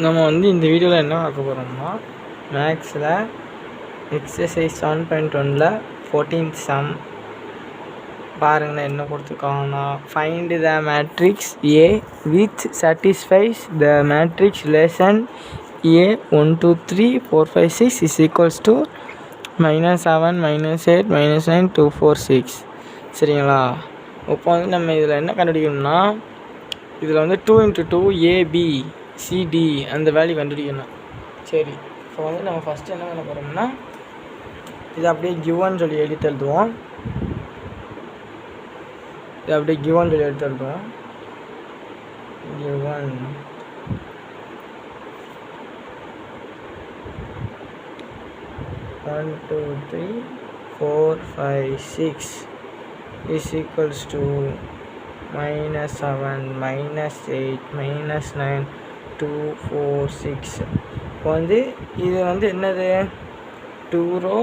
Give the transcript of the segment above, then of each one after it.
நம்ம வந்து இந்த வீடியோவில் என்ன பார்க்க போகிறோம்னா மேக்ஸில் எக்ஸசைஸ் 7.1ல் 14th சம் பாருங்களேன். என்ன கொடுத்துருக்காங்கன்னா find the matrix A which satisfies the matrix relation A 1 2 3 4 5 6 is equals to -7 -8 -9 2 4 6. சரிங்களா? இப்போ வந்து நம்ம இதில் என்ன கண்டுபிடிக்கணும்னா இதில் வந்து 2 × 2 AB CD அந்த வேல்யூ கண்டுபிடிக்கணும். சரி, இப்போ வந்து நம்ம ஃபஸ்ட்டு என்ன பண்ண போகிறோம்னா இதை அப்படியே கிவன் சொல்லி எடுத்து எழுதுவோம். Given 1 2 3 4 5 6 is equals to -7 -8 -9 2 4 6. இப்போ வந்து இது வந்து என்னது 2 row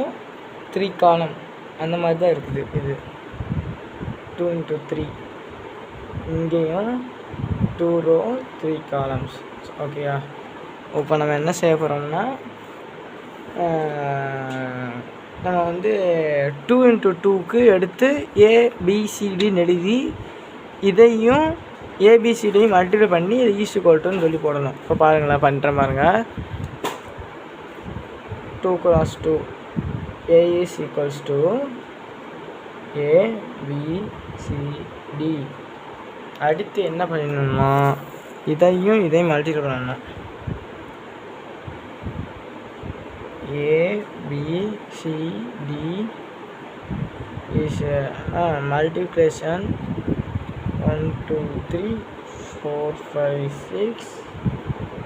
3 column அந்த மாதிரி தான் இருக்குது. இது 2 × 3 இங்கேயும் 2 row 3 columns. ஓகேயா? இப்போ நம்ம என்ன செய்ய போகிறோம்னா நம்ம வந்து 2 × 2க்கு எடுத்து ABCDன்னு எழுதி இதையும் ABCDயும் மல்டிப்ளை பண்ணி இது ஈக்குவல்ட்டுன்னு சொல்லி போடணும். இப்போ பாருங்களேன், பண்ணுறேன் பாருங்கள். 2 × 2 A is equals to ABCD. அடுத்து என்ன பண்ணணும்னா இதையும் மல்டிப்ளை பண்ணணும். ABCD is multiplication 1 2 3 4 5 6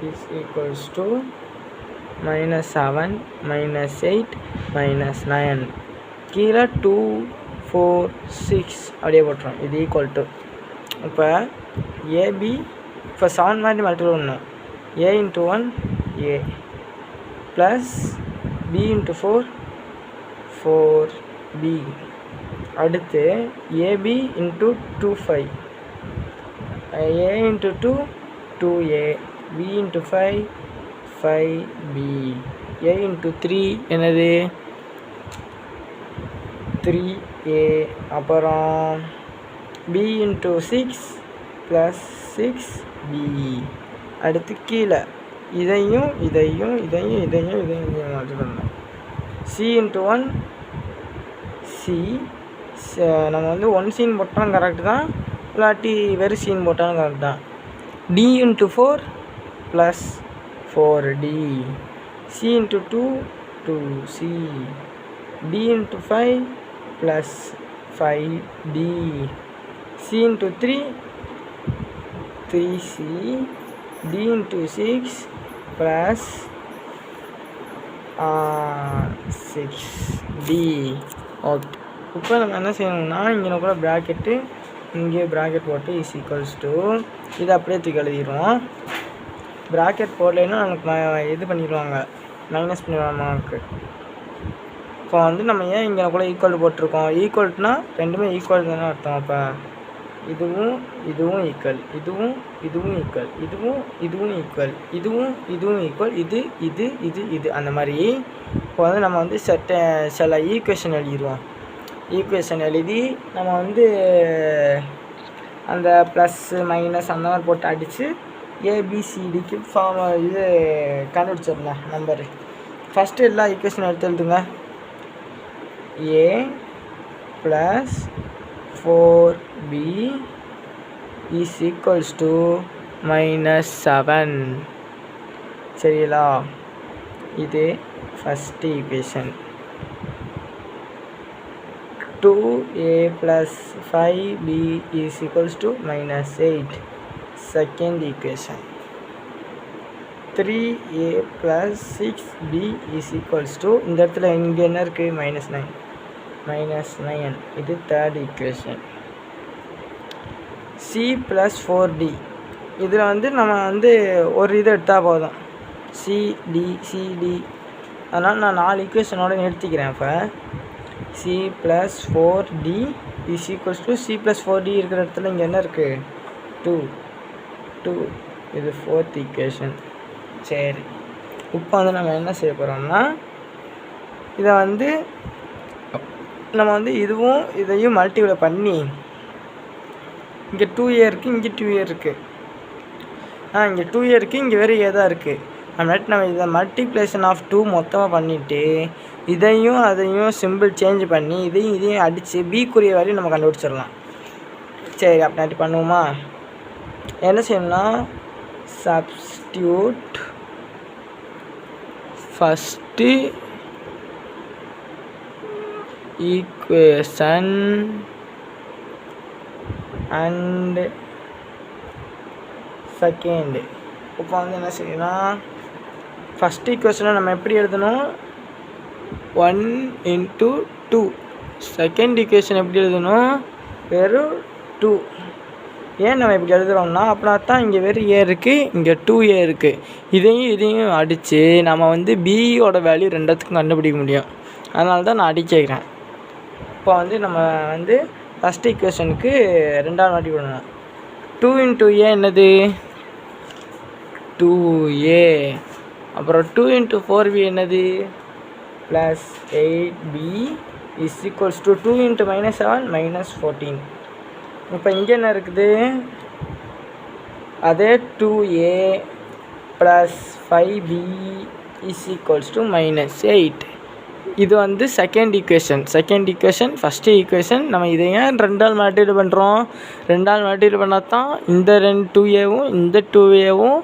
is equals to -7 -8 -9 கீழே 2 4 6 அப்படியே போட்டுரும். இது ஈக்குவல் டு இப்போ AB இப்போ 7 மாதிரி மல்டிப்ளை பண்ணணும். A × 1 A plus B × 4 4B. அடுத்து AB × 2 5 A × 2 2A B × 5 5B A × 3 என்னது 3A அப்புறம் B × 6 + 6B. அடுத்து கீழே இதையும் மாற்றிடணும். C × 1 C நம்ம வந்து 1 சீன் போட்டாலும் கரெக்டு தான், இல்லாட்டி வெறும் சீன் போட்டாலும் கரெக்ட் தான். D × 4 + 4D C × 2 2C D × 5 + 5D C × 3 3C D × 6 + 6D. Okay, இப்போ நம்ம என்ன செய்யணும்னா இங்கே கூட ப்ராக்கெட்டு இங்கே ப்ராக்கெட் போட்டு இஸ் ஈக்குவல்ஸ் டு இதை அப்படியே தூக்கி எழுதிடுவோம். ப்ராக்கெட் போடலைன்னா நமக்கு இது பண்ணிடுவாங்க, மைனஸ் பண்ணிடுவாங்க மார்க்கு. இப்போ வந்து நம்ம ஏன் இங்கே கூட ஈக்குவல் போட்டிருக்கோம்? ஈக்குவல்ட்னா ரெண்டுமே ஈக்குவல் தானே அர்த்தம். அப்போ இதுவும் ஈக்குவல், இதுவும் ஈக்குவல், இதுவும் ஈக்குவல், இதுவும் ஈக்குவல், இது அந்த மாதிரி. இப்போ வந்து நம்ம வந்து சில ஈக்குவேஷன் எழுதிடுவோம். ஈக்குவேஷன் எழுதி நம்ம வந்து அந்த ப்ளஸ்ஸு மைனஸ் அந்த மாதிரி போட்டு அடித்து ABCDக்கு இது கண்டுபிடிச்சிடலாம் நம்பரு. ஃபஸ்ட்டு எல்லா ஈக்குவேஷன் எடுத்து எழுதுங்க. A + 4B is equals to -7. சரிங்களா? இது first equation. 2A + 5B is equals to -8. Second equation. 3A + 6B is equals to இந்த இடத்துல இங்கே என்ன இருக்குது -9. இது தேர்ட் ஈக்குவேஷன். C + 4D இதில் வந்து நம்ம வந்து ஒரு இது எடுத்தால் போதும், CD. அதனால் நான் 4 ஈக்குவேஷனோடு நிறுத்திக்கிறேன். இப்போ C + 4D is equals to C + 4D இருக்கிற இடத்துல இங்கே என்ன இருக்குது 2. இது ஃபோர்த் ஈக்குவேஷன். சரி, இப்போ வந்து நம்ம என்ன செய்ய போகிறோம்னா, இதை வந்து நம்ம வந்து இதையும் மல்டிப்ளை பண்ணி, இங்கே 2a இருக்குது, இங்கே 2a இருக்குது, இங்கே 2a இருக்குது, இங்கே வேறு a தான் இருக்குது. அப்படின்ட்டு நம்ம இதை மல்டிப்ளேஷன் ஆஃப் 2 மொத்தமாக பண்ணிவிட்டு இதையும் அதையும் சிம்பிள் சேஞ்ச் பண்ணி இதையும் அடித்து பிக்குரிய வேல்யூ நம்ம கண்டுபிடிச்சிடலாம். சரி, அப்படின்ட்டு பண்ணுவோமா? என்ன செய்யணும்னா, substitute first equation and second. இப்போ வந்து என்ன செய்யணும், ஃபஸ்ட் ஈக்குவேஷனை நம்ம எப்படி எழுதணும், 1 × 2. செகண்ட் ஈக்குவேஷன் எப்படி எழுதணும், வெறும் 2. ஏன் நம்ம இப்படி எழுதுகிறோம்னா, அப்படின்னா தான் இங்கே வெறும் a இருக்குது, இங்கே 2a இருக்குது. இதையும் அடித்து நம்ம வந்து பியோட வேல்யூ ரெண்டுத்துக்கும் கண்டுபிடிக்க முடியும். அதனால தான் நான் அடிக்க வைக்கிறேன். இப்போ வந்து நம்ம வந்து ஃபஸ்ட் ஈக்குவேஷனுக்கு ரெண்டாவது வாட்டி பண்ணணும். 2 × a என்னது, 2a. அப்புறம் 2 × 4b என்னது, plus 8b is equals to 2 × -7 -14. இப்போ இங்கே என்ன இருக்குது, அதே 2a plus 5b is equals to -8. இது வந்து செகண்ட் ஈக்குவேஷன். ஃபஸ்ட்டு ஈக்குவேஷன் நம்ம இதை ஏன் ரெண்டால் மல்டிப்ளை பண்ணுறோம், ரெண்டால் மல்டிப்ளை பண்ணால் தான் இந்த 2aவும் இந்த 2aவும்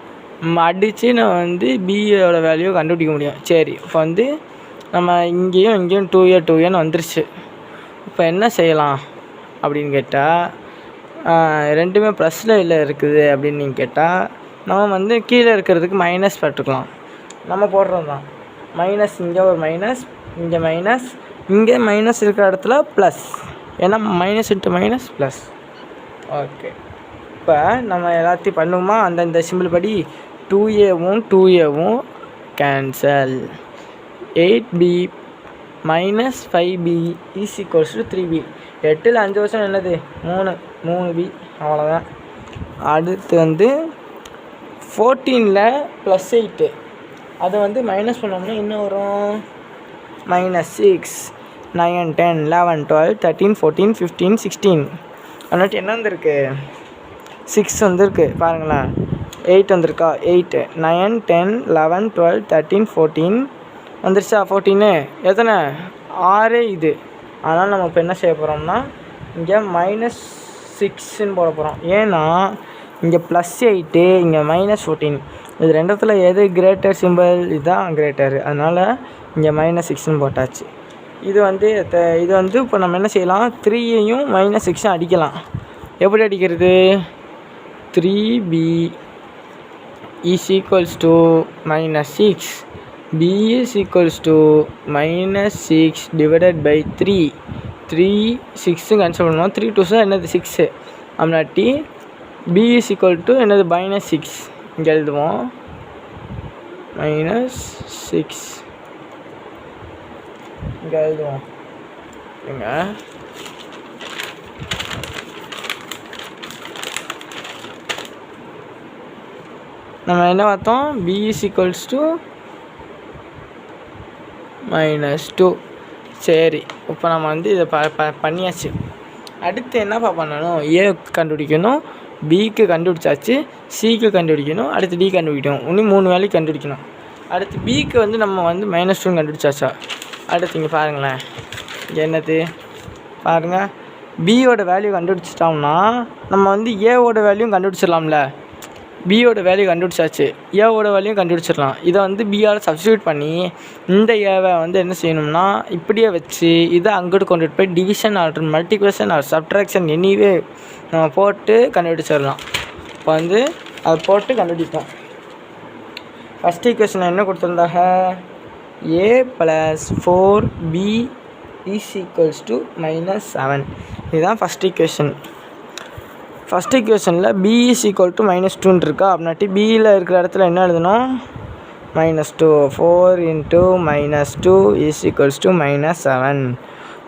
அடித்து நம்ம வந்து பியோட வேல்யூ கண்டுபிடிக்க முடியும். சரி, இப்போ வந்து நம்ம இங்கேயும் 2a வந்துருச்சு. இப்போ என்ன செய்யலாம் அப்படின்னு கேட்டால், ரெண்டுமே ப்ளஸில் இல்லை இருக்குது அப்படின்னு நீங்கள் கேட்டால், நம்ம வந்து கீழே இருக்கிறதுக்கு மைனஸ் போட்டுக்கலாம். நம்ம போடுறது தான் மைனஸ், இங்கே ஒரு மைனஸ், இங்கே மைனஸ், இங்கே மைனஸ் இருக்கிற இடத்துல ப்ளஸ், ஏன்னா minus into minus plus. Okay, இப்போ நம்ம எல்லாத்தையும் பண்ணுவோமா, அந்தந்த சிம்பிள் படி 2aவும் cancel. 8b -5b is equals to 3b. 8ல் 5 வருஷம் என்னது, 3b. அவ்வளோதான். அடுத்து வந்து 14ல் +8 அதை வந்து மைனஸ் பண்ணோம்னா இன்னும் வரும், -6, 9, 10, 11, 12, 13, 14, 15, 16. அதனால என்ன வந்துருக்கு, 6 வந்துருக்கு. பாருங்களேன், 8 வந்திருக்கா, 8, 9, 10, 11, 12, 13, 14 வந்துருச்சா. 14 எத்தனை, 6 இது. அதனால் நம்ம இப்போ என்ன செய்ய போகிறோம்னா, இங்கே -6ன்னு போட போகிறோம். ஏன்னா இங்கே +8, இங்கே -14, இது ரெண்டுத்துல எது கிரேட்டர் சிம்பிள், இதுதான் கிரேட்டர். அதனால் இங்கே -6ன்னு போட்டாச்சு. இது வந்து இப்போ நம்ம என்ன செய்யலாம், 3யையும் -6 அடிக்கலாம். எப்படி அடிக்கிறது, 3b is equals to -6, b is equals to -6 divided by 3. 6 cancel பண்ணுவோம், 3 2s என்னது 6. அப்படின்னாட்டி b is equal to என்னது -6. இங்கே எழுதுவோம் -6, இங்கே எழுதுவோம். இங்க நம்ம என்ன பார்த்தோம், b is equals to -2. சரி, இப்போ நம்ம வந்து இதை பண்ணியாச்சு. அடுத்து என்னப்பா பண்ணணும், ஏ கண்டுபிடிக்கணும், பிக்கு கண்டுபிடிச்சாச்சு, சிக்கு கண்டுபிடிக்கணும், அடுத்து டி கண்டுபிடிக்கணும். இன்னும் 3 வேலைக்கு கண்டுபிடிக்கணும். அடுத்து பிக்கு வந்து நம்ம வந்து -2 கண்டுபிடிச்சாச்சா. அடுத்து இங்கே பாருங்களேன், என்னது பாருங்கள், பியோட வேல்யூ கண்டுபிடிச்சிட்டோம்னா நம்ம வந்து ஏவோட வேல்யூவும் கண்டுபிடிச்சிடலாம்ல. பியோட வேல்யூ கண்டுபிடிச்சாச்சு, ஏவோட வேல்யூ கண்டுபிடிச்சிடலாம். இதை வந்து பியால் சப்ஸ்டியூட் பண்ணி இந்த ஏவை வந்து என்ன செய்யணும்னா, இப்படியே வச்சு இதை அங்கிட்டு கொண்டுட்டு போய் division or multiplication or subtraction anyway நம்ம போட்டு கண்டுபிடிச்சிடலாம். இப்போ வந்து அதை போட்டு கண்டுபிடிப்போம். ஃபஸ்ட் ஈக்குவேஷன் என்ன கொடுத்துருந்தாங்க, a + 4b is equals to -7. இதுதான் ஃபஸ்ட் ஈக்குவேஷன். ஃபஸ்ட் ஈக்குவேஷனில் b is equal to -2 இருக்கா. அப்படின்னாட்டி பியில் இருக்கிற இடத்துல என்ன எழுதணும், -2. 4 × -2 is equals to -7.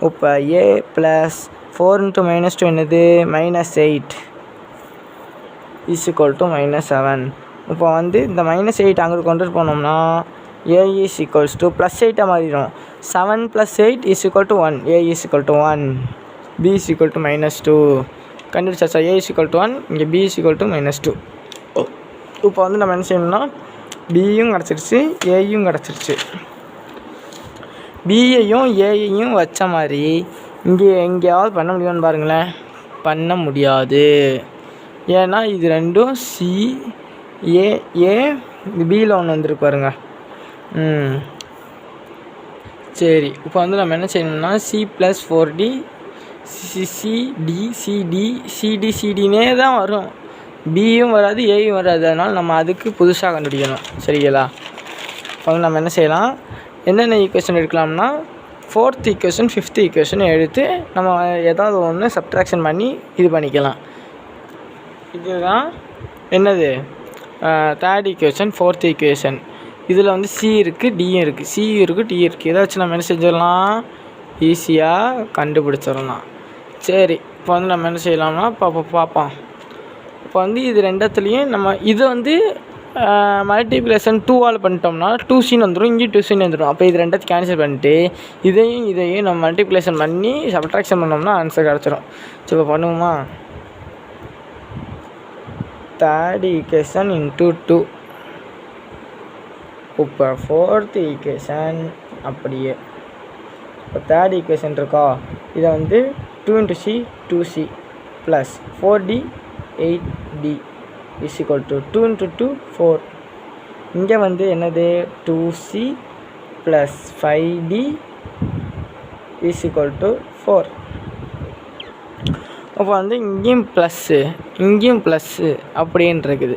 இப்போ a + 4 × -2 என்னது, -8 is equal to -7. இப்போ வந்து இந்த -8 அங்கிட்டு கொண்டுட்டு போனோம்னா a is equals to +8 மாறிடும். 7 + 8 is equal to 1. a is equal to 1, b is equal to -2. கண்டுபிடிச்சாச்சா? a is equal to 1, இங்கே b is equal to -2. இப்போ வந்து நம்ம என்ன செய்யணும்னா பியும் கிடச்சிருச்சு, ஏயும் கிடச்சிருச்சு. பியையும் ஏயையும் வச்ச மாதிரி இங்கே எங்கேயாவது பண்ண முடியும்னு பாருங்களேன். பண்ண முடியாது. ஏன்னா இது ரெண்டும் சி ஏ இது பியில் ஒன்று வந்துருக்கு பாருங்க. சரி, இப்போ வந்து நம்ம என்ன செய்யணும்னா c + 4d சிடினே தான் வரும். பியும் வராது, ஏயும் வராது. அதனால் நம்ம அதுக்கு புதுசாக கண்டுபிடிக்கணும். சரிங்களா? இப்போ வந்து நம்ம என்ன செய்யலாம், என்னென்ன equation எடுக்கலாம்னா 4th equation 5th equation எடுத்து நம்ம ஏதாவது ஒன்று சப்ட்ராக்ஷன் பண்ணி இது பண்ணிக்கலாம். இதுதான் என்னது 3rd ஈக்குவேஷன் 4th ஈக்குவேஷன். இதில் வந்து சி இருக்குது, டியும் இருக்குது, சியும் இருக்குது, டி இருக்குது. இதை வச்சு நம்ம என்ன செஞ்சிடலாம், ஈஸியாக கண்டுபிடிச்சிடலாம். சரி, இப்போ வந்து நம்ம என்ன செய்யலாம்னா பார்ப்போம். இப்போ வந்து இது ரெண்டத்துலேயும் நம்ம இது வந்து மல்டிப்ளிகேஷன் 2ஆல் பண்ணிட்டோம்னா 2cன்னு வந்துடும், இங்கே 2cன்னு வந்துடும். அப்போ இது ரெண்டத்தையும் கேன்சல் பண்ணிட்டு இதையும் நம்ம மல்டிப்ளிகேஷன் பண்ணி சப்ட்ராக்ஷன் பண்ணோம்னா ஆன்சர் கிடச்சிடும். சரி, இப்போ பண்ணுவோமா? 3rd equation × 2. இப்போ 4th ஈக்குவேஷன் அப்படியே. இப்போ 3rd ஈக்குவேஷன் இருக்கா, இதை வந்து 2 × c 2c + 4d 8d is equal to 2 × 2 4. இங்கே வந்து என்னது 2c + 5d is equal to 4. அப்போ வந்து இங்கேயும் ப்ளஸ்ஸு இங்கேயும் ப்ளஸ்ஸு அப்படின்னு இருக்குது.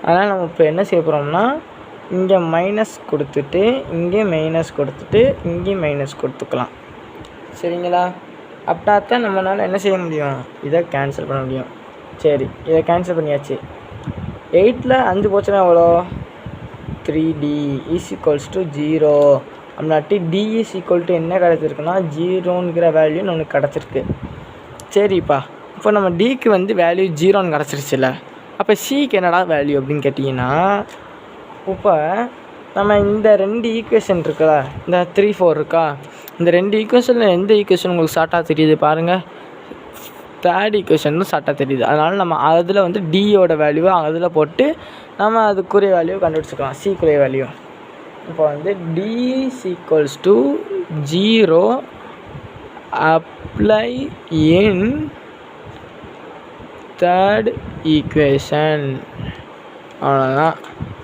அதனால் நம்ம இப்போ என்ன செய்ய போகிறோம்னா இங்கே மைனஸ் கொடுத்துட்டு இங்கே மைனஸ் கொடுத்துட்டு இங்கேயும் மைனஸ் கொடுத்துக்கலாம். சரிங்களா? அப்படின்னா தான் நம்மளால் என்ன செய்ய முடியும், இதை கேன்சல் பண்ண முடியும். சரி, இதை கேன்சல் பண்ணியாச்சு. 8ல் 5 போச்சுன்னா எவ்வளோ, 3d is equals to 0. அப்படின்னாட்டி d is equal to என்ன கிடச்சிருக்குன்னா 0ங்கிற வேல்யூ நமக்கு கிடச்சிருக்கு. சரிப்பா, இப்போ நம்ம டிக்கு வந்து வேல்யூ 0ன்னு கிடச்சிருச்சுல்ல, அப்போ சிக்கு என்னடா வேல்யூ அப்படின்னு கேட்டிங்கன்னா, இப்போ நம்ம இந்த 2 ஈக்குவேஷன் இருக்குல்ல, இந்த 3 4 இருக்கா, இந்த 2 ஈக்குவேஷனில் எந்த ஈக்குவேஷன் உங்களுக்கு ஷார்ட்டாக தெரியுது பாருங்கள், 3rd ஈக்குவேஷன் தான் ஷார்ட்டாக தெரியுது. அதனால் நம்ம அதில் வந்து டியோட வேல்யூவை அதில் போட்டு நம்ம அதுக்குரிய வேல்யூவை கண்டுபிடிச்சிக்கலாம், சிக்குரிய வேல்யூ. இப்போ வந்து T equals to 0 apply in 3rd equation. அவ்வளோதான்.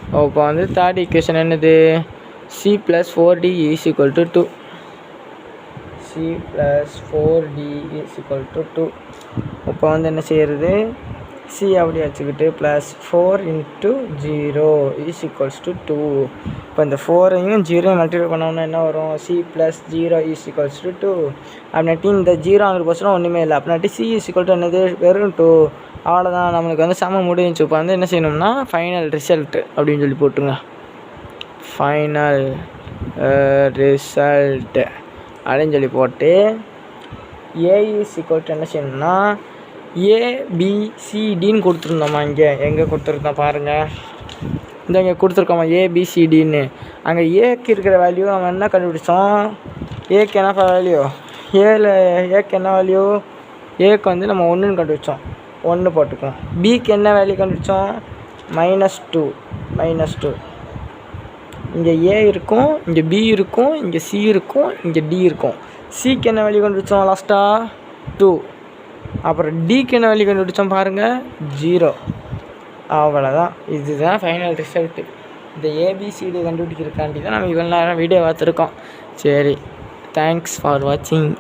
இப்போ வந்து 3rd ஈக்குவேஷன் என்னது, c + 4d is equal to 2. c + 4d is equal to 2. இப்போ வந்து என்ன செய்கிறது, c அப்படி வச்சுக்கிட்டு +4 × 0 is equals to 2. இப்போ இந்த 4ஐயும் 0ஐயும் மல்டிப்ளை பண்ணோம்னா என்ன வரும், c + 0 is equals to 2. அப்படின்னாட்டி இந்த 0 அங்கே போச்சுன்னா ஒன்றுமே இல்லை. அப்படின்னாட்டி c is equal to என்னது, வெறும் 2. அவ்வளோதான், நம்மளுக்கு வந்து சம முடிஞ்சு. இப்போ வந்து என்ன செய்யணும்னா ஃபைனல் ரிசல்ட் அப்படின்னு சொல்லி போட்டுருங்க. ஃபைனல் ரிசல்ட் அப்படின்னு சொல்லி போட்டு a is equal to என்ன செய்யணும்னா ABCDன்னு கொடுத்துருந்தோம்மா. இங்கே எங்கே கொடுத்துருந்தோம் பாருங்கள், இந்த இங்கே கொடுத்துருக்கோம்மா ABCDன்னு. அங்கே ஏக்கு இருக்கிற வேல்யூ நம்ம என்ன கண்டுபிடிச்சோம், ஏக்கு என்ன வேல்யூ, ஏக்கு என்ன வேல்யூ, ஏக்கு வந்து நம்ம 1ன்னு கண்டுபிடிச்சோம், 1 போட்டுக்கோம். பிக்கு என்ன வேல்யூ கண்டுபிடிச்சோம், -2. இங்கே ஏ இருக்கும், இங்கே பி இருக்கும், இங்கே சி இருக்கும், இங்கே டி இருக்கும். சிக்கு என்ன வேல்யூ கண்டுபிடிச்சோம் லாஸ்ட்டாக 2. அப்புறம் டிக்கு என்ன வேல்யூ கண்டுபிடிச்சோம் பாருங்கள் 0. அவ்வளோதான், இதுதான் ஃபைனல் ரிசல்ட்டு. இந்த ஏபிசிடி கண்டுபிடிக்கிறதுக்காண்டி தான் நம்ம இவ்வளோ நேரம் வீடியோ பார்த்துருக்கோம். சரி, தேங்க்ஸ் ஃபார் வாட்சிங்.